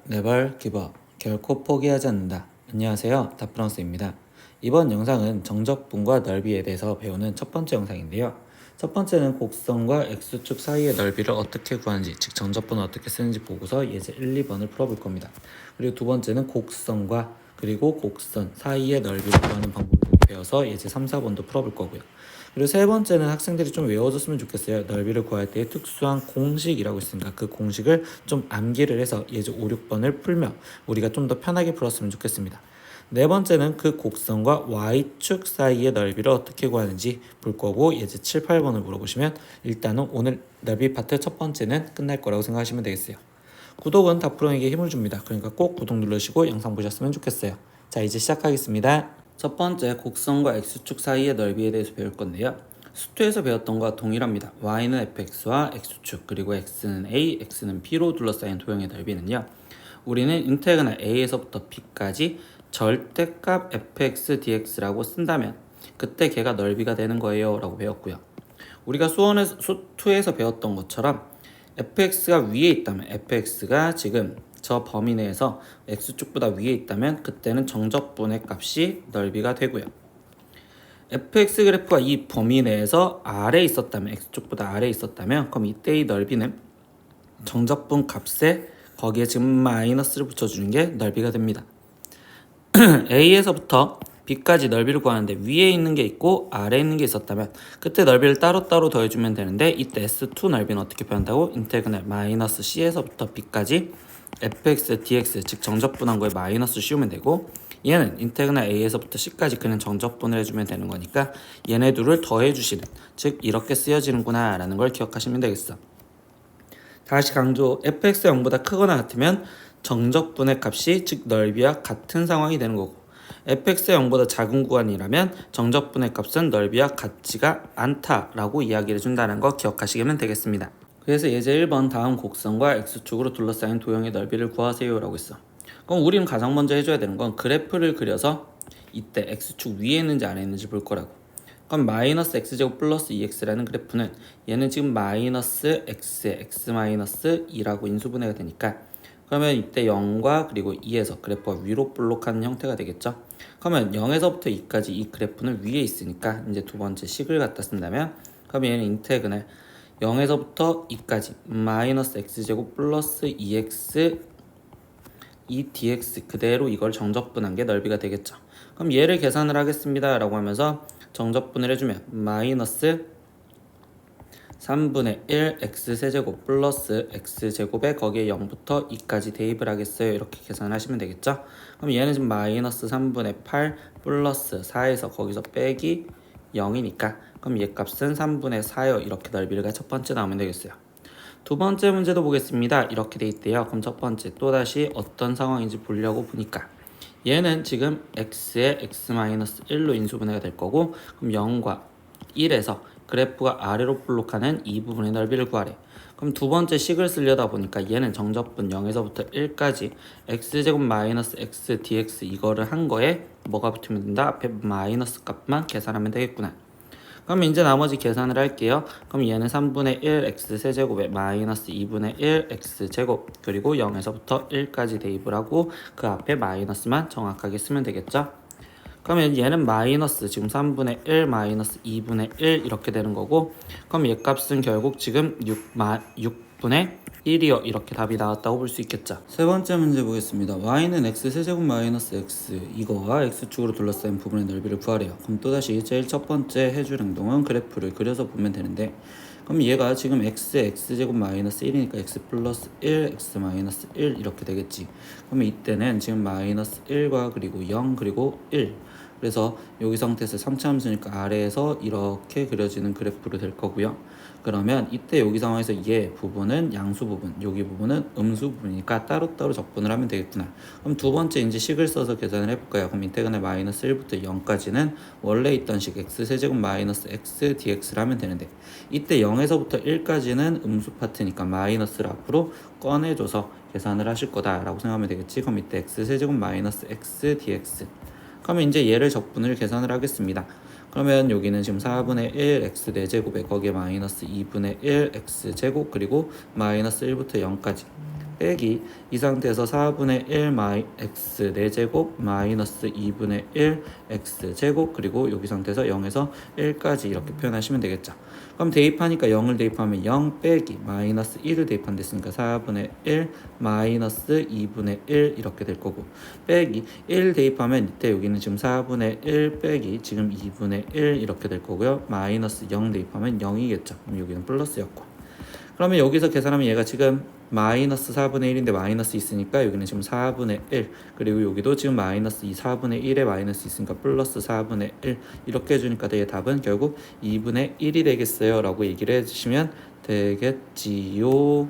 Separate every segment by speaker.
Speaker 1: 네벌 기버 결코 포기하지 않는다. 안녕하세요, 다프랑스입니다. 이번 영상은 정적분과 넓이에 대해서 배우는 첫 번째 영상인데요. 첫 번째는 곡선과 x축 사이의 넓이를 어떻게 구하는지, 즉 정적분을 어떻게 쓰는지 보고서 예제 1, 2번을 풀어볼 겁니다. 그리고 두 번째는 곡선과 그리고 곡선 사이의 넓이를 구하는 방법을 배워서 예제 3, 4번도 풀어볼 거고요. 그리고 세 번째는 학생들이 좀 외워줬으면 좋겠어요. 넓이를 구할 때 특수한 공식이라고 있으니까 그 공식을 좀 암기를 해서 예제 5, 6번을 풀며 우리가 좀 더 편하게 풀었으면 좋겠습니다. 네 번째는 그 곡선과 y축 사이의 넓이를 어떻게 구하는지 볼 거고 예제 7, 8번을 물어보시면 일단은 오늘 넓이 파트 첫 번째는 끝날 거라고 생각하시면 되겠어요. 구독은 다프로에게 힘을 줍니다. 그러니까 꼭 구독 누르시고 영상 보셨으면 좋겠어요. 자, 이제 시작하겠습니다. 첫 번째, 곡선과 x축 사이의 넓이에 대해서 배울 건데요. 수투에서 배웠던 것과 동일합니다. y는 fx와 x축, 그리고 x는 a, x는 b로 둘러싸인 도형의 넓이는요. 우리는 인테그랄 a에서부터 b까지 절대값 fx dx라고 쓴다면 그때 걔가 넓이가 되는 거예요 라고 배웠고요. 우리가 수투에서 배웠던 것처럼 fx가 위에 있다면, fx가 지금 저 범위 내에서 x축보다 위에 있다면 그때는 정적분의 값이 넓이가 되고요. fx 그래프가 이 범위 내에서 아래에 있었다면, x축보다 아래에 있었다면 그럼 이때의 넓이는 정적분 값에 거기에 지금 마이너스를 붙여주는 게 넓이가 됩니다. a에서부터 b까지 넓이를 구하는데 위에 있는 게 있고 아래에 있는 게 있었다면 그때 넓이를 따로따로 더해주면 되는데 이때 S2 넓이는 어떻게 표현한다고? 인테그랄 마이너스 C에서부터 B까지 fx dx 즉 정적분한 거에 마이너스 씌우면 되고 얘는 인테그랄 A에서부터 C까지 그냥 정적분을 해주면 되는 거니까 얘네 둘을 더해주시는 즉 이렇게 쓰여지는구나 라는 걸 기억하시면 되겠어. 다시 강조, fx가 0보다 크거나 같으면 정적분의 값이 즉 넓이와 같은 상황이 되는 거고 fx가 0보다 작은 구간이라면 정적분의 값은 넓이와 같지가 않다라고 이야기를 해준다는 거 기억하시면 되겠습니다. 그래서 예제 1번 다음 곡선과 x축으로 둘러싸인 도형의 넓이를 구하세요 라고 했어. 그럼 우리는 가장 먼저 해줘야 되는 건 그래프를 그려서 이때 x축 위에 있는지 아래에 있는지 볼 거라고. 그럼 마이너스 x제곱 플러스 2x라는 그래프는 얘는 지금 마이너스 x에 x 마이너스 2라고 인수분해가 되니까 그러면 이때 0과 그리고 2에서 그래프가 위로 볼록하는 형태가 되겠죠. 그러면 0에서부터 2까지 이 그래프는 위에 있으니까 이제 두 번째 식을 갖다 쓴다면 그러면 얘는 인테그랄 0에서부터 2까지 마이너스 x제곱 플러스 2x 이 dx 그대로 이걸 정적분한 게 넓이가 되겠죠. 그럼 얘를 계산을 하겠습니다 라고 하면서 정적분을 해주면 마이너스 3분의 1 x세제곱 플러스 x제곱에 거기에 0부터 2까지 대입을 하겠어요. 이렇게 계산하시면 되겠죠. 그럼 얘는 지금 마이너스 3분의 8 플러스 4에서 거기서 빼기 0이니까 그럼 얘 값은 3분의 4요. 이렇게 넓이가 첫 번째 나오면 되겠어요. 두 번째 문제도 보겠습니다. 이렇게 돼 있대요. 그럼 첫 번째 또다시 어떤 상황인지 보려고 보니까 얘는 지금 x에 x-1로 인수분해가 될 거고 그럼 0과 1에서 그래프가 아래로 볼록하는 이 부분의 넓이를 구하래. 그럼 두 번째 식을 쓰려다 보니까 얘는 정적분 0에서부터 1까지 x제곱 마이너스 x dx 이거를 한 거에 뭐가 붙으면 된다? 앞에 마이너스 값만 계산하면 되겠구나. 그럼 이제 나머지 계산을 할게요. 그럼 얘는 3분의 1 x세제곱에 마이너스 2분의 1 x제곱 그리고 0에서부터 1까지 대입을 하고 그 앞에 마이너스만 정확하게 쓰면 되겠죠. 그러면 얘는 마이너스 지금 3분의 1 마이너스 2분의 1 이렇게 되는 거고 그럼 얘 값은 결국 지금 6분의 1이요. 이렇게 답이 나왔다고 볼 수 있겠죠. 세 번째 문제 보겠습니다. y는 x세제곱 마이너스 x 이거와 x축으로 둘러싸인 부분의 넓이를 구하래요. 그럼 또다시 제일 첫 번째 해줄 행동은 그래프를 그려서 보면 되는데 그럼 얘가 지금 x제곱 마이너스 1이니까 x 플러스 1 x 마이너스 1 이렇게 되겠지. 그러면 이때는 지금 마이너스 1과 그리고 0 그리고 1 그래서 여기 상태에서 3차 함수니까 아래에서 이렇게 그려지는 그래프로 될 거고요. 그러면 이때 여기 상황에서 얘 부분은 양수 부분, 여기 부분은 음수 부분이니까 따로따로 적분을 하면 되겠구나. 그럼 두 번째 이제 식을 써서 계산을 해볼까요? 그럼 인테그랄 마이너스 1부터 0까지는 원래 있던 식 x세제곱 마이너스 x dx를 하면 되는데 이때 0에서부터 1까지는 음수 파트니까 마이너스를 앞으로 꺼내줘서 계산을 하실 거다라고 생각하면 되겠지. 그럼 이때 x세제곱 마이너스 x dx 그러면 이제 얘를 적분을 계산을 하겠습니다. 그러면 여기는 지금 4분의 1 x 4제곱에 거기에 마이너스 2분의 1 x 제곱 그리고 마이너스 1부터 0까지 빼기 이 상태에서 4분의 1 x 4제곱 마이너스 2분의 1 x 제곱 그리고 여기 상태에서 0에서 1까지 이렇게 표현하시면 되겠죠. 그럼 대입하니까 0을 대입하면 0 빼기 마이너스 1을 대입한 됐으니까 4분의 1 마이너스 2분의 1 이렇게 될 거고 빼기 1 대입하면 이때 여기는 지금 4분의 1 빼기 지금 2분의 1 이렇게 될 거고요. 마이너스 0 대입하면 0이겠죠. 그럼 여기는 플러스였고 그러면 여기서 계산하면 얘가 지금 마이너스 4분의 1인데 마이너스 있으니까 여기는 지금 4분의 1 그리고 여기도 지금 마이너스 4분의 1에 마이너스 있으니까 플러스 4분의 1 이렇게 해주니까 얘 답은 결국 2분의 1이 되겠어요 라고 얘기를 해주시면 되겠지요.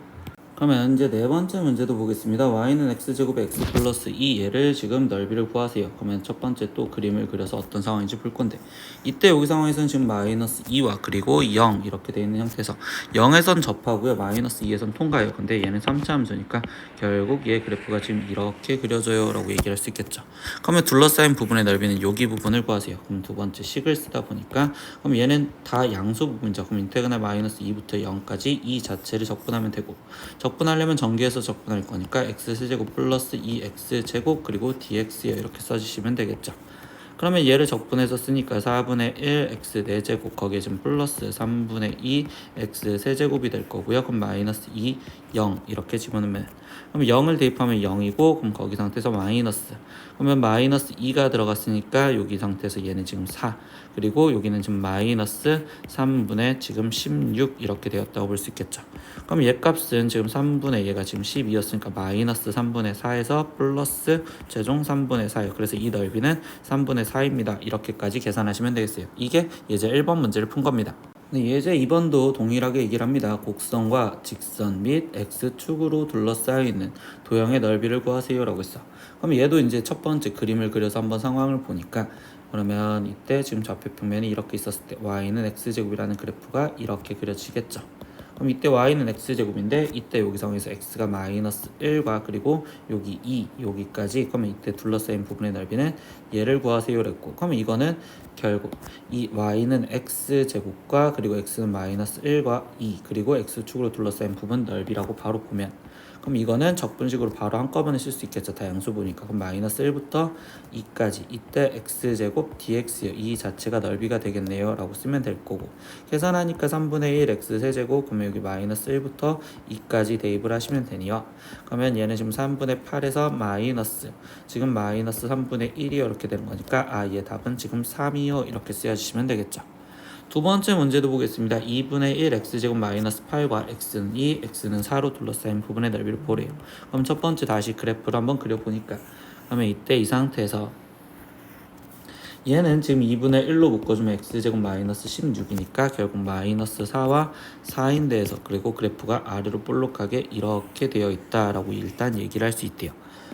Speaker 1: 그러면 이제 네 번째 문제도 보겠습니다. y는 x제곱에 x 플러스 2 얘를 지금 넓이를 구하세요. 그러면 첫 번째 또 그림을 그려서 어떤 상황인지 볼 건데 이때 여기 상황에서는 지금 마이너스 2와 그리고 0 이렇게 되어 있는 형태에서 0에선 접하고요. 마이너스 2에선 통과해요. 근데 얘는 3차 함수니까 결국 얘 그래프가 지금 이렇게 그려져요 라고 얘기를 할 수 있겠죠. 그러면 둘러싸인 부분의 넓이는 여기 부분을 구하세요. 그럼 두 번째 식을 쓰다 보니까 그럼 얘는 다 양수 부분이죠. 그럼 인테그랄 마이너스 2부터 0까지 이 자체를 적분하면 되고 적분하려면 전개해서 적분할 거니까 x제곱 플러스 2x제곱 그리고 dx요 이렇게 써주시면 되겠죠. 그러면 얘를 적분해서 쓰니까 4분의 1 x 4제곱 거기에 지금 플러스 3분의 2 x 세제곱이 될 거고요. 그럼 마이너스 2 0 이렇게 집어넣으면 그럼 0을 대입하면 0이고 그럼 거기 상태에서 마이너스 그러면 마이너스 2가 들어갔으니까 여기 상태에서 얘는 지금 4 그리고 여기는 지금 마이너스 3분의 지금 16 이렇게 되었다고 볼 수 있겠죠. 그럼 얘 값은 지금 3분의 얘가 지금 12였으니까 마이너스 3분의 4에서 플러스 최종 3분의 4예요. 그래서 이 넓이는 3분의 4입니다. 이렇게까지 계산하시면 되겠어요. 이게 예제 1번 문제를 푼 겁니다. 예제 2번도 동일하게 얘기를 합니다. 곡선과 직선 및 x축으로 둘러싸여 있는 도형의 넓이를 구하세요 라고 했어. 그럼 얘도 이제 첫 번째 그림을 그려서 한번 상황을 보니까 그러면 이때 지금 좌표평면이 이렇게 있었을 때 y는 x제곱이라는 그래프가 이렇게 그려지겠죠. 그럼 이때 y는 x제곱인데 이때 여기 상황에서 x가 마이너스 1과 그리고 여기 2 여기까지 그러면 이때 둘러싸인 부분의 넓이는 얘를 구하세요 그랬고 그러면 이거는 결국 이 y는 x제곱과 그리고 x는 마이너스 1과 2 그리고 x축으로 둘러싸인 부분 넓이라고 바로 보면 그럼 이거는 적분식으로 바로 한꺼번에 쓸 수 있겠죠. 다 양수 보니까. 그럼 마이너스 1부터 2까지 이때 x제곱 dx요. 이 자체가 넓이가 되겠네요 라고 쓰면 될 거고 계산하니까 3분의 1 x 세제곱 그러면 여기 마이너스 1부터 2까지 대입을 하시면 되니요. 그러면 얘는 지금 3분의 8에서 마이너스 지금 마이너스 3분의 1이요 이렇게 되는 거니까 얘 답은 지금 3이요 이렇게 쓰여주시면 되겠죠. 두 번째 문제도 보겠습니다. 2분의 1 x제곱 마이너스 8과 x는 2, x는 4로 둘러싸인 부분의 넓이를 보래요. 그럼 첫 번째 다시 그래프를 한번 그려보니까 그러면 이때 이 상태에서 얘는 지금 2분의 1로 묶어주면 x제곱 마이너스 16이니까 결국 마이너스 4와 4인데에서 그리고 그래프가 아래로 볼록하게 이렇게 되어 있다라고 일단 얘기를 할 수 있대요.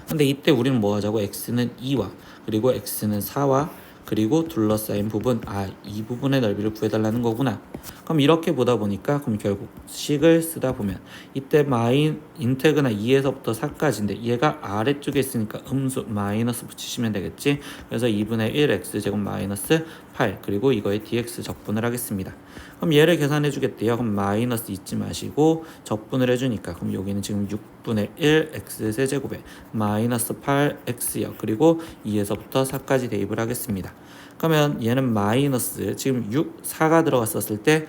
Speaker 1: 근데 이때 우리는 뭐 하자고 x는 2와 그리고 x는 4와 그리고 둘러싸인 부분 이 부분의 넓이를 구해달라는 거구나. 그럼 이렇게 보다 보니까 그럼 결국 식을 쓰다 보면 이때 인테그나 2에서부터 4까지인데 얘가 아래쪽에 있으니까 음수 마이너스 붙이시면 되겠지. 그래서 2분의 1 x제곱 마이너스 8 그리고 이거에 dx 적분을 하겠습니다. 그럼 얘를 계산해 주겠대요. 그럼 마이너스 잊지 마시고 적분을 해주니까 그럼 여기는 지금 6분의 1 x 세제곱에 마이너스 8x요. 그리고 2에서부터 4까지 대입을 하겠습니다. 그러면 얘는 마이너스 지금 4가 들어갔었을 때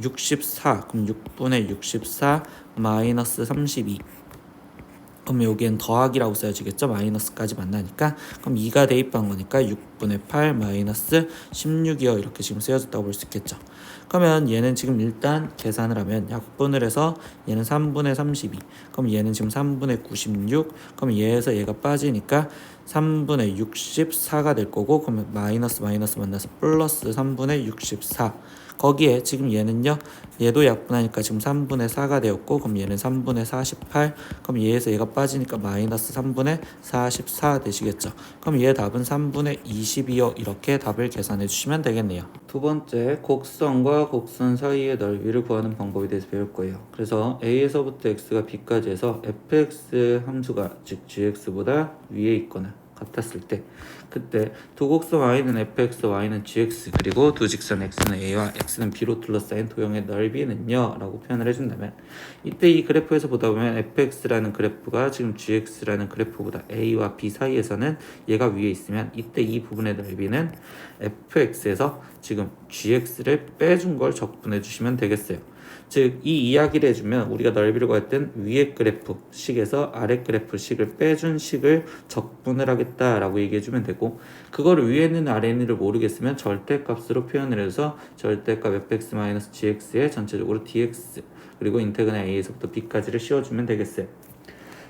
Speaker 1: 64 그럼 6분의 64 마이너스 32 그럼 여기엔 더하기라고 써야지겠죠. 마이너스까지 만나니까 그럼 2가 대입한 거니까 6분의 8 마이너스 16이요 이렇게 지금 쓰여졌다고 볼 수 있겠죠. 그러면 얘는 지금 일단 계산을 하면 약분을 해서 얘는 3분의 32 그럼 얘는 지금 3분의 96 그럼 얘에서 얘가 빠지니까 3분의 64가 될 거고 그러면 마이너스 만나서 플러스 3분의 64 거기에 지금 얘는요 얘도 약분하니까 지금 3분의 4가 되었고 그럼 얘는 3분의 48 그럼 얘에서 얘가 빠지니까 마이너스 3분의 44 되시겠죠. 그럼 얘 답은 3분의 22요 이렇게 답을 계산해 주시면 되겠네요. 두 번째 곡선과 곡선 사이의 넓이를 구하는 방법에 대해서 배울 거예요. 그래서 A에서부터 X가 B까지 해서 fx 함수가 즉 gx보다 위에 있거나 같았을 때 그때 두 곡선 y는 fx, y는 gx 그리고 두 직선 x는 a와 x는 b로 둘러싸인 도형의 넓이는요 라고 표현을 해준다면 이때 이 그래프에서 보다 보면 fx라는 그래프가 지금 gx라는 그래프보다 a와 b 사이에서는 얘가 위에 있으면 이때 이 부분의 넓이는 fx에서 지금 gx를 빼준 걸 적분해 주시면 되겠어요. 즉 이 이야기를 해주면 우리가 넓이를 구할 땐 위의 그래프 식에서 아래 그래프 식을 빼준 식을 적분을 하겠다라고 얘기해주면 되고 그거를 위에 있는 아래 있는를 모르겠으면 절대값으로 표현을 해서 절대값 fx-gx의 전체적으로 dx 그리고 인테그랄 a에서부터 b까지를 씌워주면 되겠어요.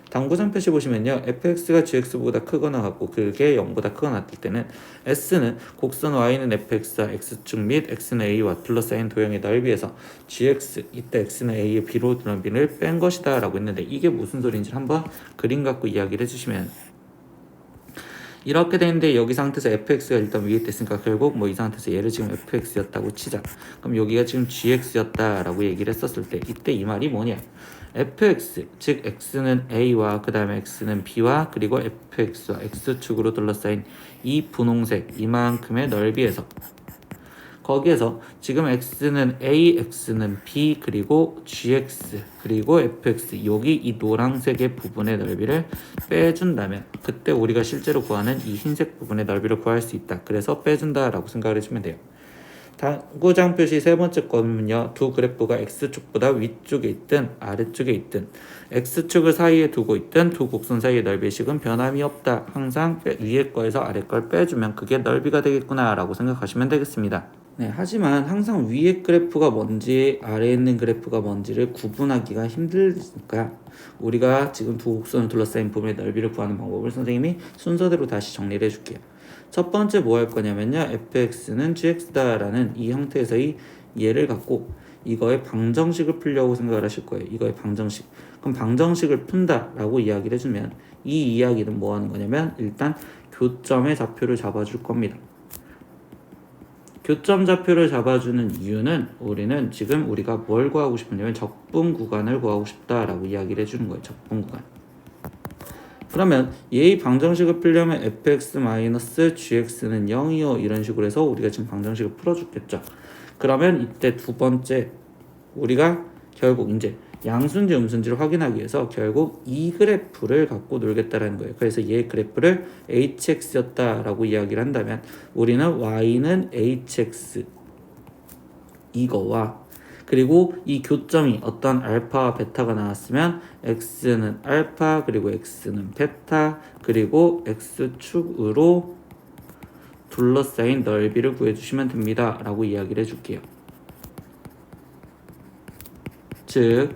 Speaker 1: 당구장 표시 보시면요 fx가 gx보다 크거나 같고 그게 0보다 크거나 같을 때는 s는 곡선 y는 fx와 x축 및 x는 a와 둘러싸인 도형의 넓이에서 gx 이때 x는 a의 b로 넓이를 뺀 것이다 라고 했는데 이게 무슨 소리인지 한번 그림 갖고 이야기를 해주시면 이렇게 되는데 여기 상태에서 fx가 일단 위에 됐으니까 결국 뭐 이 상태에서 얘를 지금 fx였다고 치자. 그럼 여기가 지금 gx였다라고 얘기를 했었을 때 이때 이 말이 뭐냐? fx 즉 x는 a와 그 다음에 x는 b와 그리고 fx와 x축으로 둘러싸인 이 분홍색 이만큼의 넓이에서 거기에서 지금 x는 a, x는 b 그리고 gx 그리고 fx 여기 이 노란색의 부분의 넓이를 빼준다면 그때 우리가 실제로 구하는 이 흰색 부분의 넓이를 구할 수 있다. 그래서 빼준다라고 생각을 해주면 돼요. 당구장 표시 세 번째 거는요 두 그래프가 x축보다 위쪽에 있든 아래쪽에 있든 x축을 사이에 두고 있든 두 곡선 사이의 넓이의 식은 변함이 없다. 항상 위에 거에서 아래 걸 빼주면 그게 넓이가 되겠구나 라고 생각하시면 되겠습니다. 네, 하지만 항상 위에 그래프가 뭔지 아래에 있는 그래프가 뭔지를 구분하기가 힘들니까 우리가 지금 두 곡선을 둘러싸인 부분의 넓이를 구하는 방법을 선생님이 순서대로 다시 정리를 해줄게요. 첫 번째 뭐 할 거냐면요 fx는 gx다라는 이 형태에서의 얘를 갖고 이거의 방정식을 풀려고 생각을 하실 거예요. 이거의 방정식. 그럼 방정식을 푼다라고 이야기를 해주면 이 이야기는 뭐 하는 거냐면 일단 교점의 좌표를 잡아줄 겁니다. 교점 좌표를 잡아주는 이유는 우리는 지금 우리가 뭘 구하고 싶냐면 적분 구간을 구하고 싶다라고 이야기를 해주는 거예요. 적분 구간. 그러면 얘의 방정식을 풀려면 fx-gx는 0이요 이런 식으로 해서 우리가 지금 방정식을 풀어줬겠죠. 그러면 이때 두 번째 우리가 결국 이제 양수인지 음수인지를 확인하기 위해서 결국 이 그래프를 갖고 놀겠다라는 거예요. 그래서 얘 그래프를 hx였다라고 이야기를 한다면 우리는 y는 hx 이거와 그리고 이 교점이 어떤 알파와 베타가 나왔으면 x는 알파 그리고 x는 베타 그리고 x축으로 둘러싸인 넓이를 구해주시면 됩니다 라고 이야기를 해줄게요. 즉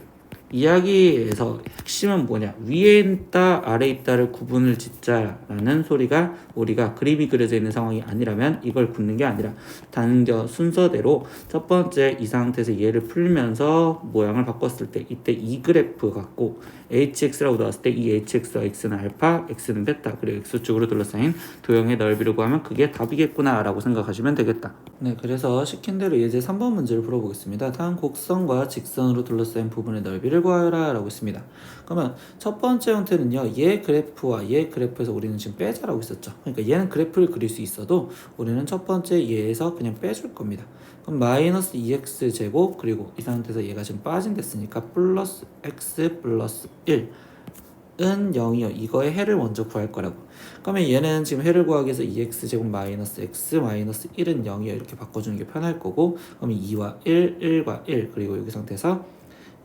Speaker 1: 이야기에서 핵심은 뭐냐 위에 있다 아래에 있다를 구분을 짓자라는 소리가 우리가 그림이 그려져 있는 상황이 아니라면 이걸 굳는 게 아니라 단겨 순서대로 첫 번째 이 상태에서 얘를 풀면서 모양을 바꿨을 때 이때 이 그래프 갖고 hx라고 나왔을 때 이 hx와 x는 알파 x는 베타 그리고 x축으로 둘러싸인 도형의 넓이를 구하면 그게 답이겠구나 라고 생각하시면 되겠다. 네, 그래서 시킨 대로 예제 3번 문제를 풀어보겠습니다. 다음 곡선과 직선으로 둘러싸인 부분의 넓이를 구하라 라고 했습니다. 그러면 첫 번째 형태는요 얘 그래프와 얘 그래프에서 우리는 지금 빼자라고 했었죠. 그러니까 얘는 그래프를 그릴 수 있어도 우리는 첫 번째 얘에서 그냥 빼줄 겁니다. 그럼 마이너스 2x 제곱 그리고 이 상태에서 얘가 지금 빠진댔으니까 플러스 x 플러스 1은 0이요. 이거의 해를 먼저 구할 거라고. 그러면 얘는 지금 해를 구하기 위해서 2x 제곱 마이너스 x 마이너스 1은 0이요. 이렇게 바꿔주는 게 편할 거고 그러면 2와 1, 1과 1 그리고 여기 상태에서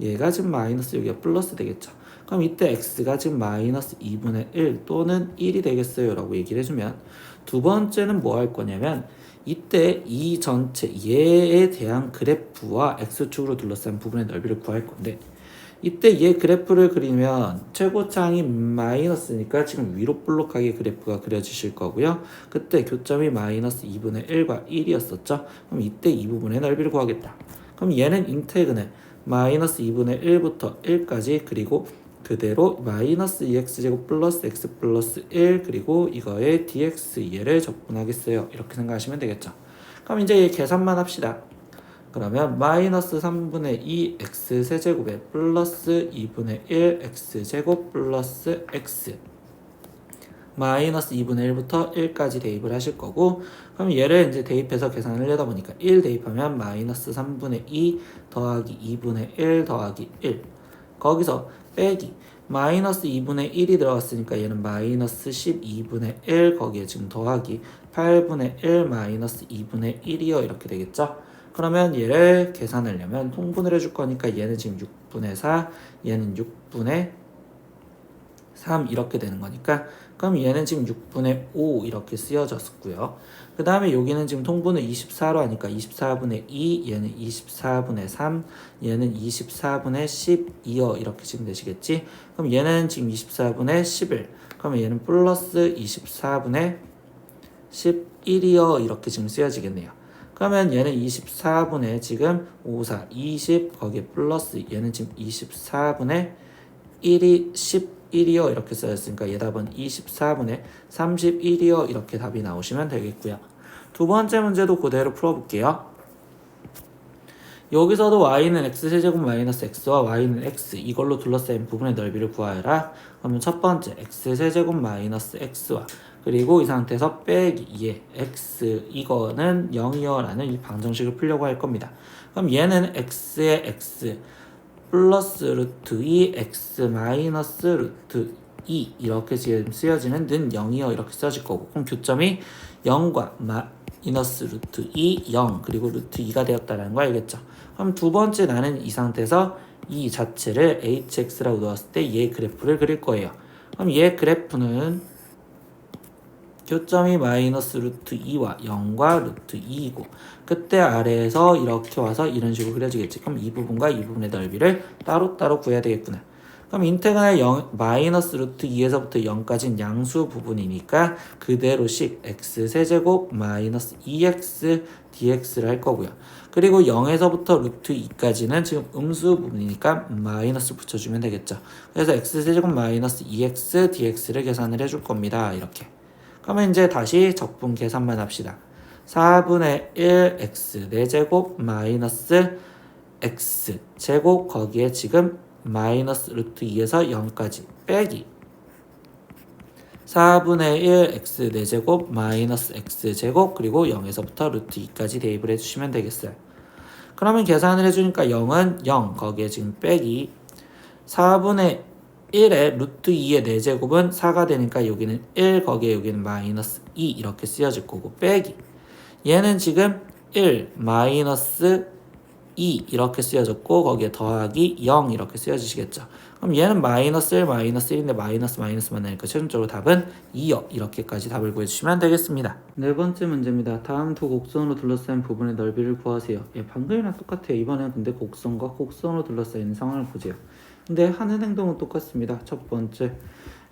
Speaker 1: 얘가 지금 마이너스 여기가 플러스 되겠죠. 그럼 이때 x가 지금 마이너스 2분의 1 또는 1이 되겠어요 라고 얘기를 해주면 두 번째는 뭐 할 거냐면 이때 이 전체 얘에 대한 그래프와 x축으로 둘러싼 부분의 넓이를 구할 건데 이때 얘 그래프를 그리면 최고창이 마이너스니까 지금 위로 볼록하게 그래프가 그려지실 거고요. 그때 교점이 마이너스 2분의 1과 1이었었죠. 그럼 이때 이 부분의 넓이를 구하겠다. 그럼 얘는 인테그는 마이너스 2분의 1부터 1까지 그리고 그대로 마이너스 2x제곱 플러스 x 플러스 1 그리고 이거에 dx 얘를 적분하겠어요. 이렇게 생각하시면 되겠죠. 그럼 이제 계산만 합시다. 그러면 마이너스 3분의 2 x 세제곱에 플러스 2분의 1 x 제곱 플러스 x 마이너스 2분의 1부터 1까지 대입을 하실 거고, 그럼 얘를 이제 대입해서 계산을 하다 보니까 1 대입하면 마이너스 3분의 2 더하기 2분의 1 더하기 1. 거기서 빼기 마이너스 2분의 1이 들어갔으니까 얘는 마이너스 12분의 1, 거기에 지금 더하기 8분의 1 마이너스 2분의 1이요. 이렇게 되겠죠? 그러면 얘를 계산하려면 통분을 해줄 거니까 얘는 지금 6분의 4, 얘는 6분의 3 이렇게 되는 거니까, 그럼 얘는 지금 6분의 5 이렇게 쓰여졌고요. 그 다음에 여기는 지금 통분을 24로 하니까 24분의 2, 얘는 24분의 3, 얘는 24분의 12요. 이렇게 지금 되시겠지? 그럼 얘는 지금 24분의 11, 그러면 얘는 플러스 24분의 11이요. 이렇게 지금 쓰여지겠네요. 그러면 얘는 24분의 지금 5, 4, 20, 거기에 플러스 얘는 지금 24분의 1이 11이요. 이렇게 써졌으니까 얘 답은 24분의 31이요. 이렇게 답이 나오시면 되겠고요. 두 번째 문제도 그대로 풀어볼게요. 여기서도 y는 x세제곱 마이너스 x와 y는 x 이걸로 둘러싸인 부분의 넓이를 구하여라. 그러면 첫 번째 x세제곱 마이너스 x와 그리고 이 상태에서 빼기 2의 x 이거는 0이요 라는 이 방정식을 풀려고 할 겁니다. 그럼 얘는 x의 x 플러스 루트 2 x 마이너스 루트 2 이렇게 지금 쓰여지는 는 0이요 이렇게 써질 거고, 그럼 교점이 0과 마이너스 루트 2, 0 그리고 루트 2가 되었다는 거 알겠죠? 그럼 두 번째 나는 이 상태에서 이 자체를 hx라고 넣었을 때 얘 그래프를 그릴 거예요. 그럼 얘 그래프는 교점이 마이너스 루트 2와 0과 루트 2이고, 그때 아래에서 이렇게 와서 이런 식으로 그려지겠지. 그럼 이 부분과 이 부분의 넓이를 따로따로 구해야 되겠구나. 그럼 인테그랄 마이너스 루트 2에서부터 0까지는 양수 부분이니까 그대로씩 x세제곱 마이너스 2x dx를 할 거고요. 그리고 0에서부터 루트 2까지는 지금 음수 부분이니까 마이너스 붙여주면 되겠죠. 그래서 x세제곱 마이너스 2x dx를 계산을 해줄 겁니다. 이렇게. 그러면 이제 다시 적분 계산만 합시다. 4분의 1 x 4제곱 마이너스 x 제곱 거기에 지금 마이너스 루트 2에서 0까지 빼기 4분의 1 x 4제곱 마이너스 x 제곱 그리고 0에서부터 루트 2까지 대입을 해주시면 되겠어요. 그러면 계산을 해주니까 0은 0 거기에 지금 빼기 4분의 1의 루트 2의 4제곱은 4가 되니까 여기는 1 거기에 여기는 마이너스 2 이렇게 쓰여질 거고, 빼기 얘는 지금 1 마이너스 2 이렇게 쓰여졌고 거기에 더하기 0 이렇게 쓰여지시겠죠. 그럼 얘는 마이너스 1 마이너스 1인데 마이너스 마이너스만 나니까 최종적으로 답은 2요. 이렇게까지 답을 구해주시면 되겠습니다. 네 번째 문제입니다. 다음 두 곡선으로 둘러싸인 부분의 넓이를 구하세요. 예, 방금이랑 똑같아요. 이번에는 근데 곡선과 곡선으로 둘러싸이는 상황을 보세요. 근데 하는 행동은 똑같습니다. 첫 번째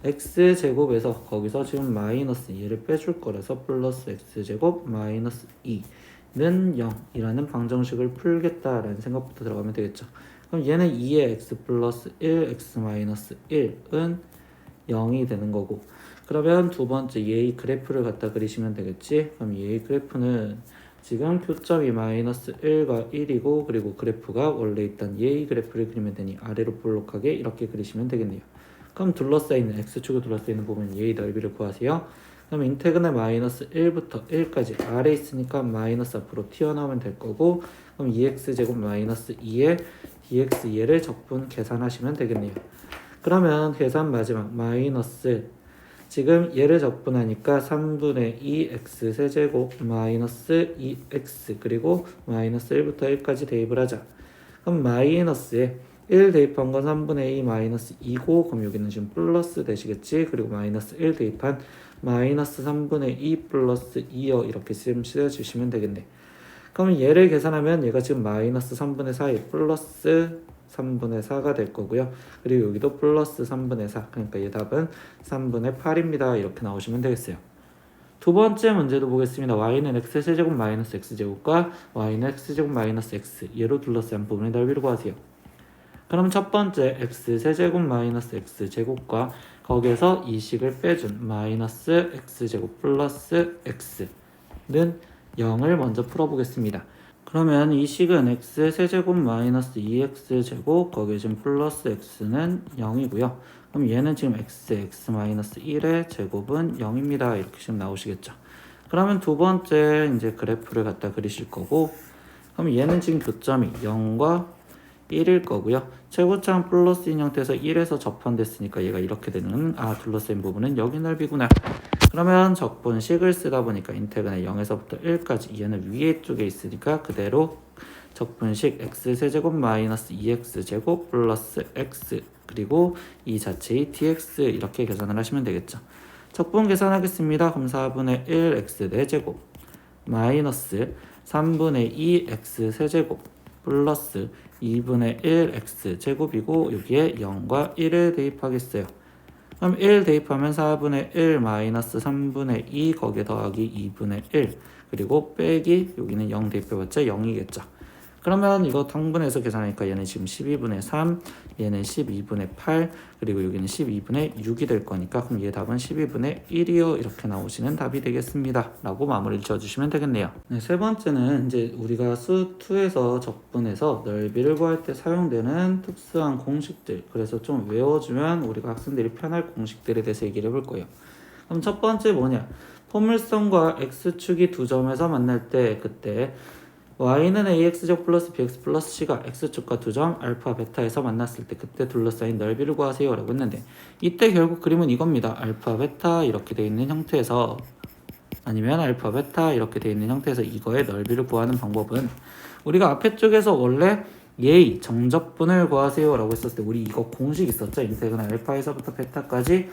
Speaker 1: x제곱에서 거기서 지금 마이너스 2를 빼줄 거라서 플러스 x제곱 마이너스 2는 0이라는 방정식을 풀겠다라는 생각부터 들어가면 되겠죠. 그럼 얘는 2의 x 플러스 1 x 마이너스 1은 0이 되는 거고, 그러면 두 번째 얘의 그래프를 갖다 그리시면 되겠지. 그럼 얘의 그래프는 지금 교점이 마이너스 1과 1이고 그리고 그래프가 원래 있던 얘의 그래프를 그리면 되니 아래로 볼록하게 이렇게 그리시면 되겠네요. 그럼 둘러싸이는 x축을 둘러싸이는 부분 얘의 넓이를 구하세요. 그럼 인테그랄 마이너스 1부터 1까지 아래 있으니까 마이너스 앞으로 튀어나오면 될 거고, 그럼 2x제곱 마이너스 2에 dx 얘를 적분 계산하시면 되겠네요. 그러면 계산 마지막 마이너스 지금 얘를 적분하니까 3분의 2 x 세제곱 마이너스 2x 그리고 마이너스 1부터 1까지 대입을 하자. 그럼 마이너스에 1 대입한 건 3분의 2 마이너스 2고, 그럼 여기는 지금 플러스 되시겠지. 그리고 마이너스 1 대입한 마이너스 3분의 2 플러스 2요. 이렇게 지금 쓰여주시면 되겠네. 그러면 얘를 계산하면 얘가 지금 마이너스 3분의 4에 플러스 3분의 4가 될 거고요. 그리고 여기도 플러스 3분의 4. 그러니까 얘 답은 3분의 8입니다. 이렇게 나오시면 되겠어요. 두 번째 문제도 보겠습니다. y는 x세제곱 마이너스 x제곱과 y는 x제곱 마이너스 x 얘로 둘러싼 부분의 넓이를 구하세요. 그럼 첫 번째 x세제곱 마이너스 x제곱과 거기에서 이 식을 빼준 마이너스 x제곱 플러스 x는 0을 먼저 풀어보겠습니다. 그러면 이 식은 x 세제곱 마이너스 2x제곱 거기에 지금 플러스 x는 0이고요. 그럼 얘는 지금 x 마이너스 1의 제곱은 0입니다. 이렇게 지금 나오시겠죠. 그러면 두 번째 이제 그래프를 갖다 그리실 거고, 그럼 얘는 지금 교점이 0과 1일 거고요. 최고차는 플러스인 형태에서 1에서 접한됐으니까 얘가 이렇게 되는 둘러싸인 부분은 여기 넓이구나. 그러면 적분식을 쓰다 보니까 인테그랄 0에서부터 1까지 얘는 위에 쪽에 있으니까 그대로 적분식 x세제곱 마이너스 2x제곱 플러스 x 그리고 이 자체의 dx 이렇게 계산을 하시면 되겠죠. 적분 계산하겠습니다. 그럼 4분의 1 x 4제곱 마이너스 3분의 2 x 세제곱 플러스 2분의 1 x 제곱이고 여기에 0과 1을 대입하겠어요. 그럼 1 대입하면 4분의 1 마이너스 3분의 2 거기에 더하기 2분의 1 그리고 빼기 여기는 0 대입해봤자 0이겠죠. 그러면 이거 당분해서 계산하니까 얘는 지금 12분의 3 얘는 12분의 8 그리고 여기는 12분의 6이 될 거니까 그럼 얘 답은 12분의 1이요 이렇게 나오시는 답이 되겠습니다 라고 마무리를 지어주시면 되겠네요. 네, 세 번째는 이제 우리가 수 2에서 적분해서 넓이를 구할 때 사용되는 특수한 공식들, 그래서 좀 외워주면 우리가 학생들이 편할 공식들에 대해서 얘기를 해볼 거예요. 그럼 첫 번째 뭐냐, 포물선과 x축이 두 점에서 만날 때 그때 y는 ax제곱 플러스 bx 플러스 c가 x축과 두 점 알파 베타에서 만났을 때 그때 둘러싸인 넓이를 구하세요 라고 했는데, 이때 결국 그림은 이겁니다. 알파 베타 이렇게 되어 있는 형태에서 아니면 알파 베타 이렇게 되어 있는 형태에서 이거의 넓이를 구하는 방법은 우리가 앞에 쪽에서 원래 예의 정적분을 구하세요 라고 했었을 때 우리 이거 공식 있었죠. 인테그랄 알파에서부터 베타까지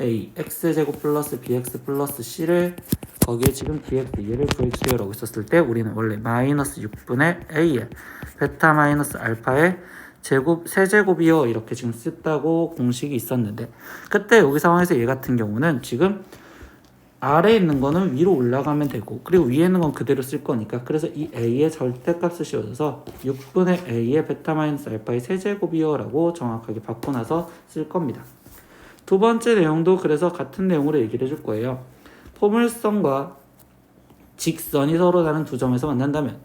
Speaker 1: a x제곱 플러스 bx 플러스 c를 거기에 지금 dx 얘를 구해주세요 라고 했었을 때 우리는 원래 마이너스 6분의 a에 베타 마이너스 알파의 제곱 세제곱이요 이렇게 지금 썼다고 공식이 있었는데, 그때 여기 상황에서 얘 같은 경우는 지금 아래에 있는 거는 위로 올라가면 되고 그리고 위에 있는 건 그대로 쓸 거니까, 그래서 이 a의 절대값을 씌워줘서 6분의 a의 베타 마이너스 알파의 세제곱이요 라고 정확하게 바꿔놔서 쓸 겁니다. 두 번째 내용도 그래서 같은 내용으로 얘기를 해줄 거예요. 포물선과 직선이 서로 다른 두 점에서 만난다면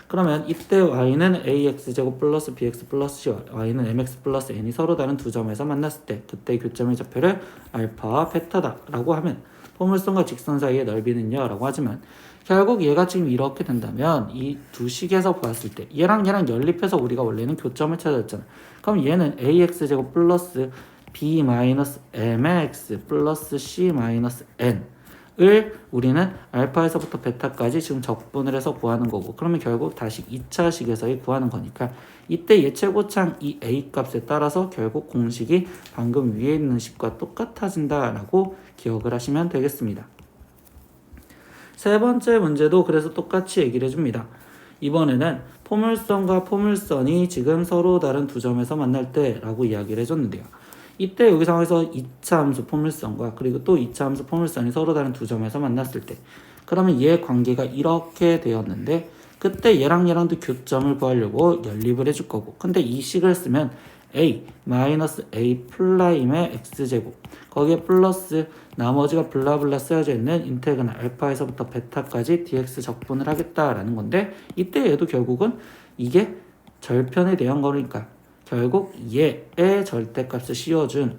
Speaker 1: 그러면 이때 y는 ax제곱 플러스 bx 플러스 c와 y는 mx 플러스 n이 서로 다른 두 점에서 만났을 때 그때 교점의 좌표를 알파와 베타다 라고 하면 포물선과 직선 사이의 넓이는요 라고 하지만, 결국 얘가 지금 이렇게 된다면 이 두 식에서 보았을 때 얘랑 연립해서 우리가 원래는 교점을 찾았잖아. 그럼 얘는 ax제곱 플러스 b 마이너스 mx 플러스 c 마이너스 n 을 우리는 알파에서부터 베타까지 지금 적분을 해서 구하는 거고, 그러면 결국 다시 2차식에서의 구하는 거니까 이때 예최고창 이 a 값에 따라서 결국 공식이 방금 위에 있는 식과 똑같아진다 라고 기억을 하시면 되겠습니다. 세 번째 문제도 그래서 똑같이 얘기를 해줍니다. 이번에는 포물선과 포물선이 지금 서로 다른 두 점에서 만날 때 라고 이야기를 해줬는데요. 이때 여기 상황에서 2차 함수 포물선과 그리고 또 2차 함수 포물선이 서로 다른 두 점에서 만났을 때 그러면 얘 관계가 이렇게 되었는데, 그때 얘랑도 교점을 구하려고 연립을 해줄 거고, 근데 이 식을 쓰면 a 마이너스 a 플라임의 x제곱 거기에 플러스 나머지가 블라블라 쓰여져 있는 인테그랄 알파에서부터 베타까지 dx 적분을 하겠다라는 건데, 이때 얘도 결국은 이게 절편에 대한 거니까 결국 얘의 절대값을 씌워준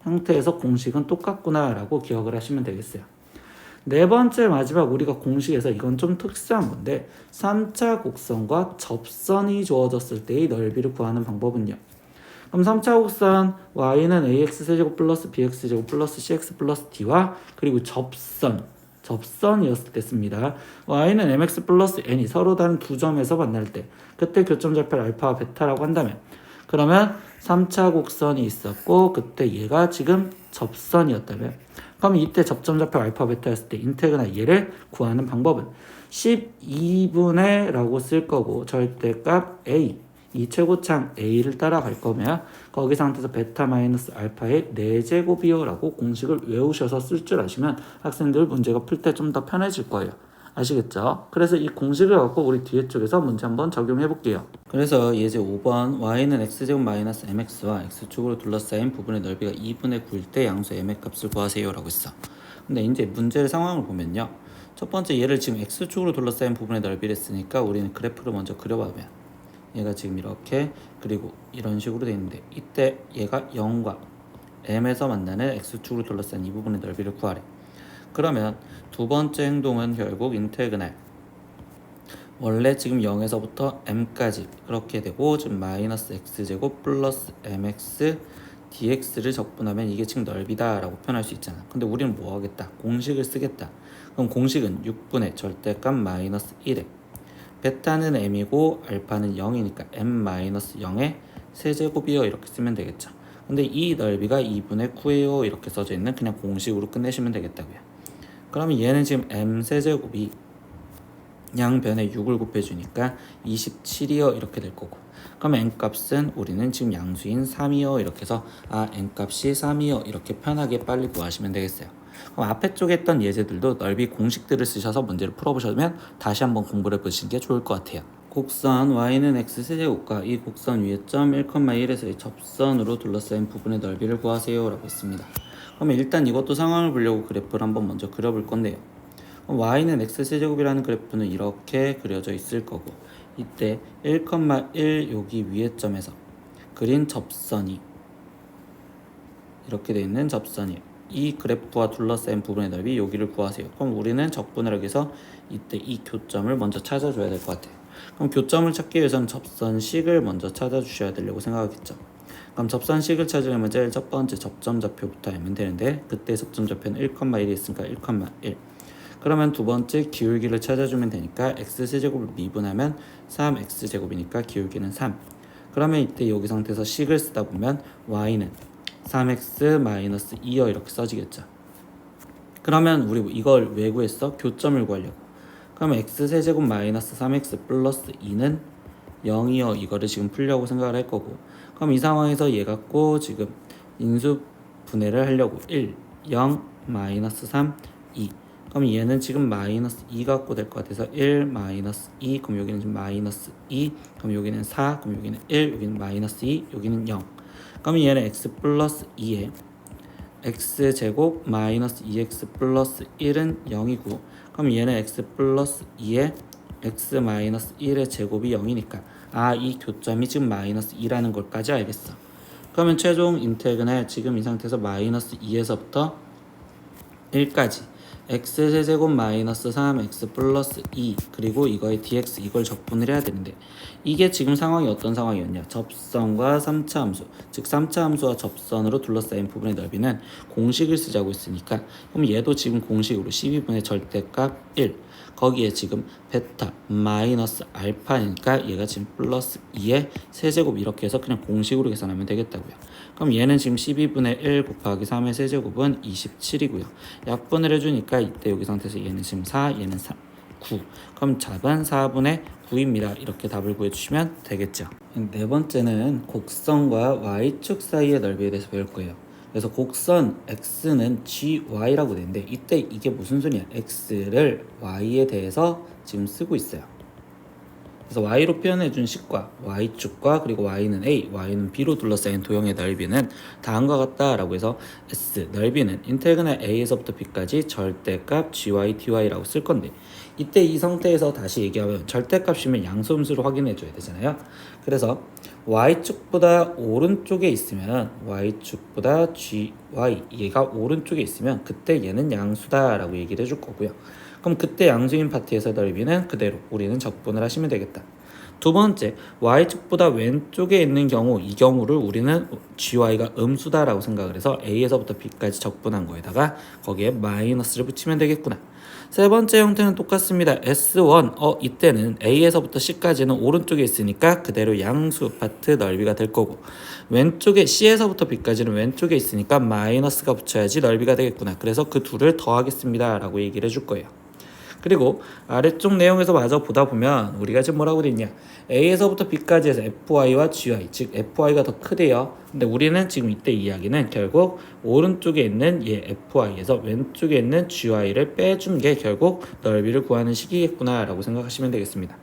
Speaker 1: 형태에서 공식은 똑같구나 라고 기억을 하시면 되겠어요. 네 번째 마지막 우리가 공식에서 이건 좀 특수한 건데 3차 곡선과 접선이 주어졌을 때의 넓이를 구하는 방법은요. 그럼 3차 곡선 y는 ax세제곱 플러스 bx제곱 플러스 cx 플러스 d와 그리고 접선이었을 때 씁니다. y는 mx 플러스 n이 서로 다른 두 점에서 만날 때 그때 교점 좌표를 알파와 베타라고 한다면, 그러면 3차 곡선이 있었고 그때 얘가 지금 접선이었다면 그럼 이때 접점 좌표 알파 베타였을 때 인테그랄 얘를 구하는 방법은 12분의 라고 쓸 거고 절대값 a 이 최고창 a를 따라갈 거면 거기 상태에서 베타 마이너스 알파의 4제곱이요 라고 공식을 외우셔서 쓸 줄 아시면 학생들 문제가 풀 때 좀 더 편해질 거예요. 아시겠죠? 그래서 이 공식을 갖고 우리 뒤에 쪽에서 문제 한번 적용해 볼게요. 그래서 예제 5번 y는 x제곱 마이너스 mx와 x축으로 둘러싸인 부분의 넓이가 2분의 9일 때 양수 m의 값을 구하세요 라고 했어. 근데 이제 문제의 상황을 보면요, 첫 번째 얘를 지금 x축으로 둘러싸인 부분의 넓이를 했으니까 우리는 그래프를 먼저 그려보면 얘가 지금 이렇게 그리고 이런 식으로 돼 있는데 이때 얘가 0과 m에서 만나는 x축으로 둘러싼 이 부분의 넓이를 구하래. 그러면 두 번째 행동은 결국 인테그랄 원래 지금 0에서부터 m까지 그렇게 되고 지금 마이너스 x제곱 플러스 mx dx를 적분하면 이게 지금 넓이다 라고 표현할 수 있잖아. 근데 우리는 뭐 하겠다? 공식을 쓰겠다. 그럼 공식은 6분의 절대값 마이너스 1에 베타는 m이고 알파는 0이니까 m 마이너스 0의 세제곱이요 이렇게 쓰면 되겠죠. 근데 이 넓이가 2분의 9예요 이렇게 써져 있는 그냥 공식으로 끝내시면 되겠다고요. 그러면 얘는 지금 m 세제곱이 양변에 6을 곱해주니까 27이요 이렇게 될 거고, 그럼 n값은 우리는 지금 양수인 3이요 이렇게 해서 n값이 3이요 이렇게 편하게 빨리 구하시면 되겠어요. 그럼 앞에 쪽에 했던 예제들도 넓이 공식들을 쓰셔서 문제를 풀어보시면 다시 한번 공부를 해보시는 게 좋을 것 같아요. 곡선 y는 x세제곱과 이 곡선 위의 점 1,1에서의 접선으로 둘러싸인 부분의 넓이를 구하세요 라고 했습니다. 그러면 일단 이것도 상황을 보려고 그래프를 한번 먼저 그려볼 건데요. y는 x세제곱이라는 그래프는 이렇게 그려져 있을 거고, 이때 1,1 여기 위의 점에서 그린 접선이 이렇게 되어 있는 접선이에요. 이 그래프와 둘러싸인 부분의 넓이 여기를 구하세요. 그럼 우리는 적분을 하기 위해서 이때 이 교점을 먼저 찾아줘야 될 것 같아요. 그럼 교점을 찾기 위해서는 접선식을 먼저 찾아주셔야 되려고 생각하겠죠. 그럼 접선식을 찾으려면 제일 첫 번째 접점좌표부터 알면 되는데, 그때 접점좌표는 1,1이 있으니까 1,1. 그러면 두 번째 기울기를 찾아주면 되니까 x세제곱을 미분하면 3x제곱이니까 기울기는 3. 그러면 이때 여기 상태에서 식을 쓰다 보면 y는 3x-2여 이렇게 써지겠죠. 그러면 우리 이걸 왜 구했어? 교점을 구하려고. 그러면 x세제곱 마이너스 3x 플러스 2는 0이요 이거를 지금 풀려고 생각을 할 거고, 그럼 이 상황에서 얘 갖고 지금 인수 분해를 하려고 1, 0, 마이너스 3, 2. 그럼 얘는 지금 마이너스 2 갖고 될 것 같아서 1, 마이너스 2. 그럼 여기는 지금 마이너스 2. 그럼 여기는 4. 그럼 여기는 1. 여기는 마이너스 2. 여기는 0. 그럼 얘는 x 플러스 2에 x제곱 마이너스 2x 플러스 1은 0이고, 그럼 얘는 x 플러스 2에 x 마이너스 1의 제곱이 0이니까 이 교점이 지금 마이너스 2라는 걸까지 알겠어. 그러면 최종 인테그랄 지금 이 상태에서 마이너스 2에서부터 1까지 x세제곱 마이너스 3x 플러스 2 그리고 이거의 dx 이걸 적분을 해야 되는데, 이게 지금 상황이 어떤 상황이었냐? 접선과 3차 함수, 즉 3차 함수와 접선으로 둘러싸인 부분의 넓이는 공식을 쓰자고 했으니까, 그럼 얘도 지금 공식으로 12분의 절대값 1 거기에 지금 베타 마이너스 알파니까 얘가 지금 플러스 2의 세제곱 이렇게 해서 그냥 공식으로 계산하면 되겠다고요. 그럼 얘는 지금 12분의 1 곱하기 3의 세제곱은 27이고요. 약분을 해주니까 이때 여기 상태에서 얘는 지금 4, 얘는 3, 9. 그럼 답은 4분의 9입니다. 이렇게 답을 구해주시면 되겠죠. 네 번째는 곡선과 y축 사이의 넓이에 대해서 배울 거예요. 그래서 곡선 x는 gy라고 되는데 이때 이게 무슨 소리야? x를 y에 대해서 지금 쓰고 있어요. 그래서 y로 표현해준 식과 y축과 그리고 y는 a, y는 b로 둘러싸인 도형의 넓이는 다음과 같다라고 해서 s 넓이는 인테그랄 a에서부터 b까지 절대값 gy dy라고 쓸 건데, 이때 이 상태에서 다시 얘기하면 절대값이면 양수함수를 확인해 줘야 되잖아요. 그래서 y축보다 오른쪽에 있으면 y축보다 gy 얘가 오른쪽에 있으면 그때 얘는 양수다 라고 얘기를 해줄 거고요. 그럼 그때 양수인 파트에서 넓이는 그대로 우리는 적분을 하시면 되겠다. 두 번째, y축보다 왼쪽에 있는 경우, 이 경우를 우리는 gy가 음수다라고 생각을 해서 a에서부터 b까지 적분한 거에다가 거기에 마이너스를 붙이면 되겠구나. 세 번째 형태는 똑같습니다. S1, 이때는 A에서부터 C까지는 오른쪽에 있으니까 그대로 양수 파트 넓이가 될 거고, 왼쪽에 C에서부터 B까지는 왼쪽에 있으니까 마이너스가 붙여야지 넓이가 되겠구나. 그래서 그 둘을 더하겠습니다 라고 얘기를 해줄 거예요. 그리고 아래쪽 내용에서 마저 보다 보면 우리가 지금 뭐라고 돼 있냐, A에서부터 B까지 해서 FY와 GY, 즉 FY가 더 크대요. 근데 우리는 지금 이때 이야기는 결국 오른쪽에 있는 얘 FY에서 왼쪽에 있는 GY를 빼준 게 결국 넓이를 구하는 식이겠구나 라고 생각하시면 되겠습니다.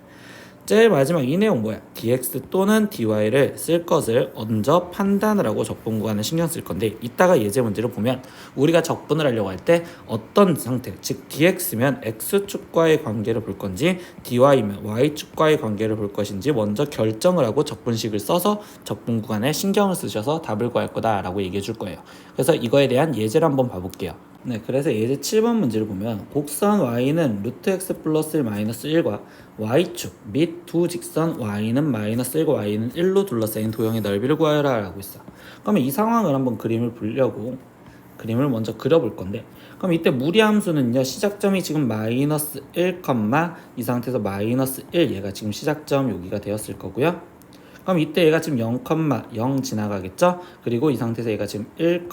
Speaker 1: 제일 마지막 이 내용 뭐야? dx 또는 dy를 쓸 것을 먼저 판단을 하고 적분 구간을 신경 쓸 건데, 이따가 예제 문제를 보면 우리가 적분을 하려고 할 때 어떤 상태, 즉 dx면 x축과의 관계를 볼 건지 dy면 y축과의 관계를 볼 것인지 먼저 결정을 하고 적분식을 써서 적분 구간에 신경을 쓰셔서 답을 구할 거다라고 얘기해 줄 거예요. 그래서 이거에 대한 예제를 한번 봐볼게요. 네, 그래서 예제 7번 문제를 보면 곡선 y는 루트 x 플러스 1 마이너스 1과 y축 및 두 직선 y는 마이너스 1과 y는 1로 둘러싸인 도형의 넓이를 구하여라 라고 있어. 그러면 이 상황을 한번 그림을 보려고 그림을 먼저 그려볼 건데, 그럼 이때 무리함수는요, 시작점이 지금 마이너스 1, 이 상태에서 마이너스 1, 얘가 지금 시작점 여기가 되었을 거고요. 그럼 이때 얘가 지금 0,0 지나가겠죠? 그리고 이 상태에서 얘가 지금 1,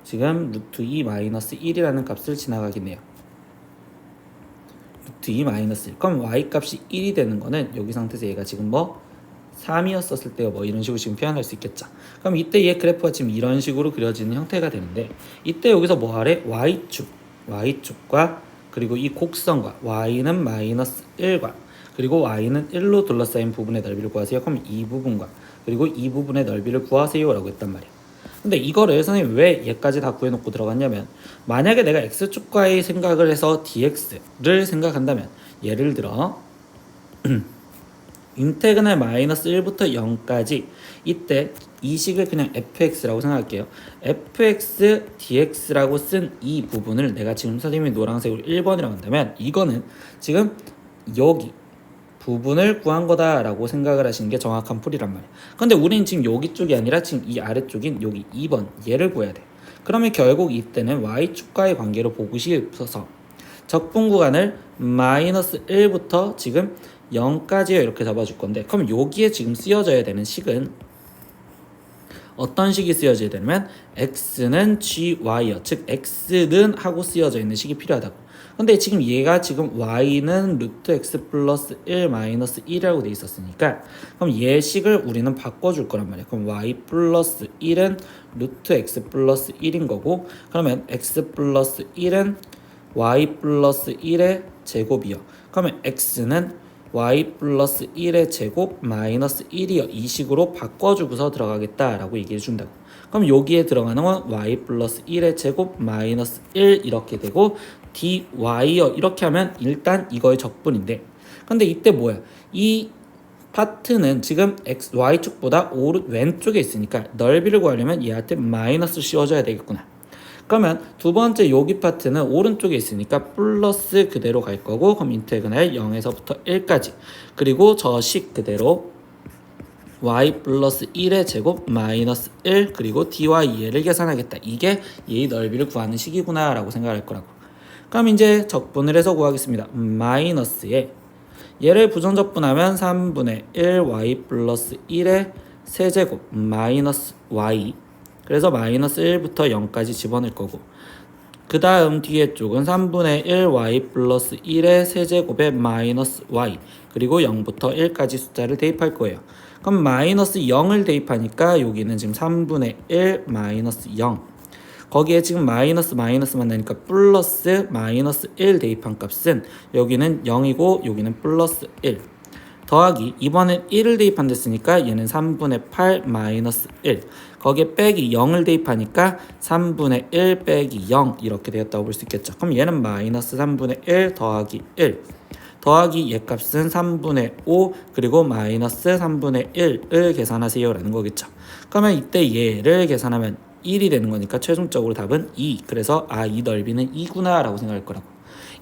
Speaker 1: 지금 루트 2 마이너스 1이라는 값을 지나가겠네요. 루트 2 마이너스 1. 그럼 y 값이 1이 되는 거는 여기 상태에서 얘가 지금 뭐 3이었을 때요, 뭐 이런 식으로 지금 표현할 수 있겠죠. 그럼 이때 얘 그래프가 지금 이런 식으로 그려지는 형태가 되는데, 이때 여기서 뭐 하래? y축과 그리고 이 곡선과 y는 마이너스 1과 그리고 y는 1로 둘러싸인 부분의 넓이를 구하세요. 그럼 이 부분과 그리고 이 부분의 넓이를 구하세요 라고 했단 말이야. 근데 이거를 선생님 왜 얘까지 다 구해놓고 들어갔냐면, 만약에 내가 x축과의 생각을 해서 dx를 생각한다면, 예를 들어 인테그랄 마이너스 1부터 0까지 이때 이 식을 그냥 fx라고 생각할게요. fx dx라고 쓴 이 부분을 내가 지금 선생님이 노란색으로 1번이라고 한다면, 이거는 지금 여기 부분을 구한 거다라고 생각을 하시는 게 정확한 풀이란 말이야. 근데 우리는 지금 여기 쪽이 아니라 지금 이 아래쪽인 여기 2번 얘를 구해야 돼. 그러면 결국 이때는 y축과의 관계로 보고 싶어서 적분 구간을 마이너스 1부터 지금 0까지요 이렇게 잡아줄 건데, 그럼 여기에 지금 쓰여져야 되는 식은 어떤 식이 쓰여져야 되냐면 x는 gy요, 즉 x는 하고 쓰여져 있는 식이 필요하다고. 근데 지금 얘가 지금 y는 루트 x 플러스 1 마이너스 1이라고 돼 있었으니까, 그럼 얘 식을 우리는 바꿔줄 거란 말이야. 그럼 y 플러스 1은 루트 x 플러스 1인 거고, 그러면 x 플러스 1은 y 플러스 1의 제곱이요. 그러면 x는 y 플러스 1의 제곱 마이너스 1이요. 이 식으로 바꿔주고서 들어가겠다라고 얘기해 준다고. 그럼 여기에 들어가는 건 y 플러스 1의 제곱 마이너스 1 이렇게 되고 dy요. 이렇게 하면 일단 이거의 적분인데, 근데 이때 뭐야? 이 파트는 지금 y축보다 왼쪽에 있으니까 넓이를 구하려면 얘한테 마이너스 씌워줘야 되겠구나. 그러면 두 번째 여기 파트는 오른쪽에 있으니까 플러스 그대로 갈 거고, 그럼 인테그랄 0에서부터 1까지 그리고 저 식 그대로 y 플러스 1의 제곱 마이너스 1 그리고 dy를 계산하겠다. 이게 얘의 넓이를 구하는 식이구나 라고 생각할 거라고. 그럼 이제 적분을 해서 구하겠습니다. 마이너스에 얘를 부정적분하면 3분의 1 y 플러스 1의 세제곱 마이너스 y, 그래서 마이너스 1부터 0까지 집어넣을 거고, 그 다음 뒤에 쪽은 3분의 1 y 플러스 1의 세제곱에 마이너스 y 그리고 0부터 1까지 숫자를 대입할 거예요. 그럼 마이너스 0을 대입하니까 여기는 지금 3분의 1 마이너스 0, 거기에 지금 마이너스만 나니까 플러스 마이너스 1 대입한 값은 여기는 0이고 여기는 플러스 1 더하기, 이번엔 1을 대입한댔으니까 얘는 3분의 8 마이너스 1, 거기에 빼기 0을 대입하니까 3분의 1 빼기 0 이렇게 되었다고 볼 수 있겠죠. 그럼 얘는 마이너스 3분의 1 더하기 1 더하기 얘 값은 3분의 5 그리고 마이너스 3분의 1을 계산하세요 라는 거겠죠. 그러면 이때 얘를 계산하면 1이 되는 거니까 최종적으로 답은 2. 그래서 이 넓이는 2구나 라고 생각할 거라고.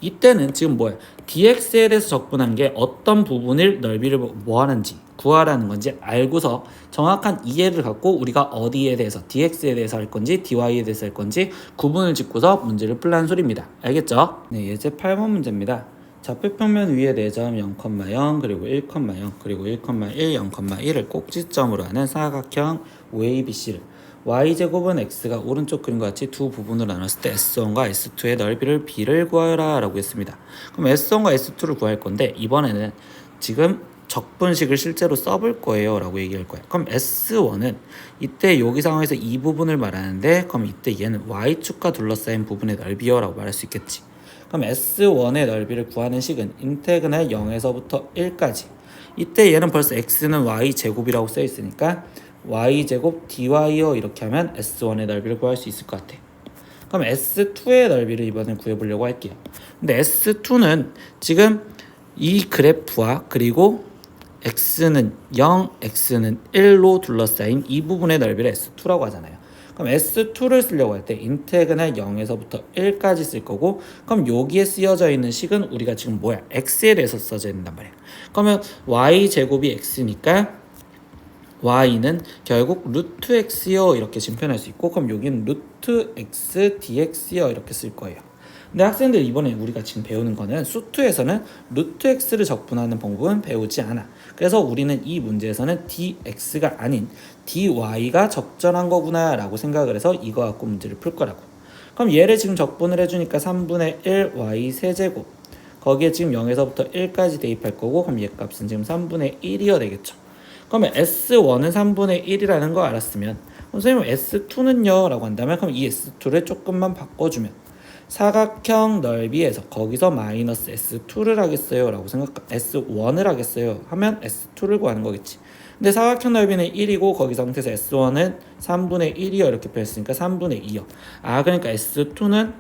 Speaker 1: 이때는 지금 뭐야? dx에 대해서 적분한 게 어떤 부분을 넓이를 뭐 하는지 구하라는 건지 알고서 정확한 이해를 갖고 우리가 어디에 대해서 dx에 대해서 할 건지 dy에 대해서 할 건지 구분을 짓고서 문제를 풀라는 소리입니다. 알겠죠? 네, 예제 8번 문제입니다. 좌표평면 위에 4점 0,0 그리고 1,0 그리고 1,1 0,1을 꼭지점으로 하는 사각형 OABC를 y제곱은 x가 오른쪽 그림과 같이 두 부분으로 나눴을 때 S1과 S2의 넓이를 b를 구하여라 라고 했습니다. 그럼 S1과 S2를 구할 건데, 이번에는 지금 적분식을 실제로 써볼 거예요 라고 얘기할 거예요. 그럼 S1은 이때 여기 상황에서 이 부분을 말하는데, 그럼 이때 얘는 y축과 둘러싸인 부분의 넓이요 라고 말할 수 있겠지. 그럼 S1의 넓이를 구하는 식은 인테그랄 0에서부터 1까지 이때 얘는 벌써 x는 y제곱이라고 써 있으니까 y제곱 dy요 이렇게 하면 S1의 넓이를 구할 수 있을 것 같아. 그럼 S2의 넓이를 이번엔 구해보려고 할게요. 근데 S2는 지금 이 그래프와 그리고 x는 0, x는 1로 둘러싸인 이 부분의 넓이를 S2라고 하잖아요. 그럼 S2를 쓰려고 할 때 인테그랄 0에서부터 1까지 쓸 거고, 그럼 여기에 쓰여져 있는 식은 우리가 지금 뭐야? x에 대해서 써져 있단 말이야. 그러면 y제곱이 x니까 y는 결국 루트 x요 이렇게 지금 표현할 수 있고, 그럼 여기는 루트 x dx요 이렇게 쓸 거예요. 근데 학생들 이번에 우리가 지금 배우는 거는 수투에서는 루트 x를 적분하는 방법은 배우지 않아. 그래서 우리는 이 문제에서는 dx가 아닌 dy가 적절한 거구나 라고 생각을 해서 이거 갖고 문제를 풀 거라고. 그럼 얘를 지금 적분을 해주니까 3분의 1 y 세제곱, 거기에 지금 0에서부터 1까지 대입할 거고, 그럼 얘 값은 지금 3분의 1이어야 되겠죠. 그러면 S1은 3분의 1이라는 거 알았으면, 선생님 S2는요? 라고 한다면, 그럼 이 S2를 조금만 바꿔주면 사각형 넓이에서 거기서 마이너스 S2를 하겠어요? 라고 S1을 하겠어요? 하면 S2를 구하는 거겠지. 근데 사각형 넓이는 1이고 거기 상태에서 S1은 3분의 1이요 이렇게 표현했으니까 3분의 2요. 아, 그러니까 S2는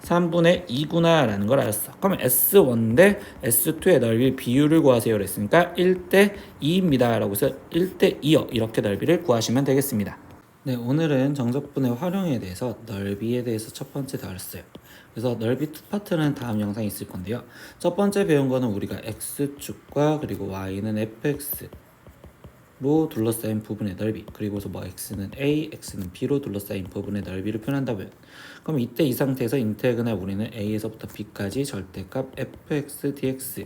Speaker 1: 3분의 2구나 라는 걸 알았어. 그러면 S1 대 S2의 넓이 비율을 구하세요 그랬으니까 1대 2입니다 라고 해서 1대 2요 이렇게 넓이를 구하시면 되겠습니다. 네, 오늘은 정적분의 활용에 대해서 넓이에 대해서 첫 번째 다뤘어요. 그래서 넓이 2파트는 다음 영상에 있을 건데요. 첫 번째 배운 거는 우리가 x축과 그리고 y는 fx로 둘러싸인 부분의 넓이, 그리고서 뭐 x는 a, x는 b로 둘러싸인 부분의 넓이를 표현한다면, 그럼 이때 이 상태에서 인테그랄 우리는 a에서부터 b까지 절대값 fx dx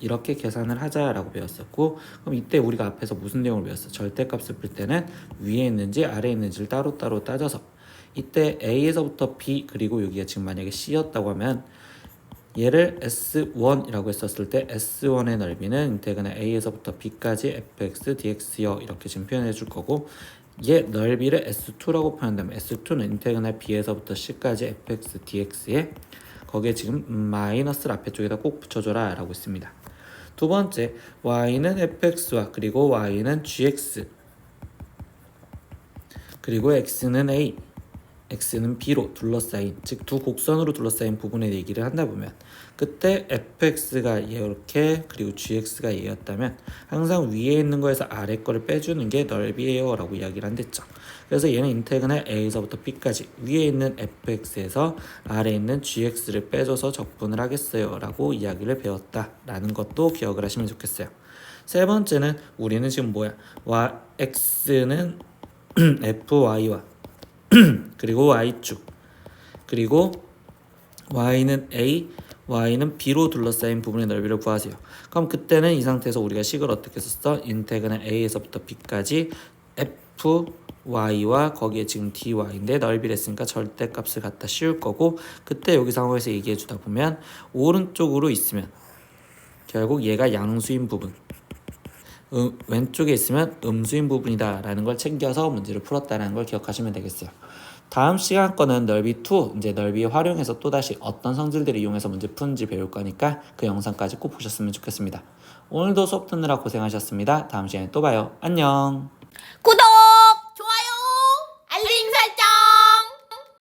Speaker 1: 이렇게 계산을 하자라고 배웠었고, 그럼 이때 우리가 앞에서 무슨 내용을 배웠어? 절대값을 풀 때는 위에 있는지 아래에 있는지를 따로따로 따져서, 이때 a에서부터 b 그리고 여기가 지금 만약에 c였다고 하면 얘를 S1이라고 했었을 때 S1의 넓이는 인테그랄 a에서부터 b까지 fx dx요 이렇게 지금 표현해 줄 거고, 얘 넓이를 S2라고 표현한다면 S2는 인테그랄 b에서부터 c까지 fx dx에 거기에 지금 마이너스를 앞에 쪽에다 꼭 붙여줘라 라고 했습니다. 두 번째, y는 fx와 그리고 y는 gx 그리고 x는 a, x는 b로 둘러싸인, 즉 두 곡선으로 둘러싸인 부분의 얘기를 한다 보면, 그때 fx가 이렇게 그리고 gx가 얘였다면 항상 위에 있는 거에서 아래 거를 빼주는 게 넓이에요 라고 이야기를 한댔죠. 그래서 얘는 인테그랄 a에서부터 b까지 위에 있는 fx에서 아래에 있는 gx를 빼줘서 적분을 하겠어요 라고 이야기를 배웠다 라는 것도 기억을 하시면 좋겠어요. 세 번째는 우리는 지금 뭐야, x는 fy와 그리고 y축 그리고 y는 a, y는 b로 둘러싸인 부분의 넓이를 구하세요. 그럼 그때는 이 상태에서 우리가 식을 어떻게 썼어? 인테그랄 a에서부터 b까지 fy와 거기에 지금 dy인데 넓이를 했으니까 절대값을 갖다 씌울 거고, 그때 여기 상황에서 얘기해 주다 보면 오른쪽으로 있으면 결국 얘가 양수인 부분, 왼쪽에 있으면 음수인 부분이다 라는 걸 챙겨서 문제를 풀었다는 걸 기억하시면 되겠어요. 다음 시간 거는 넓이 2, 이제 넓이 활용해서 또다시 어떤 성질들을 이용해서 문제 푸는지 배울 거니까 그 영상까지 꼭 보셨으면 좋겠습니다. 오늘도 수업 듣느라 고생하셨습니다. 다음 시간에 또 봐요. 안녕.
Speaker 2: 구독!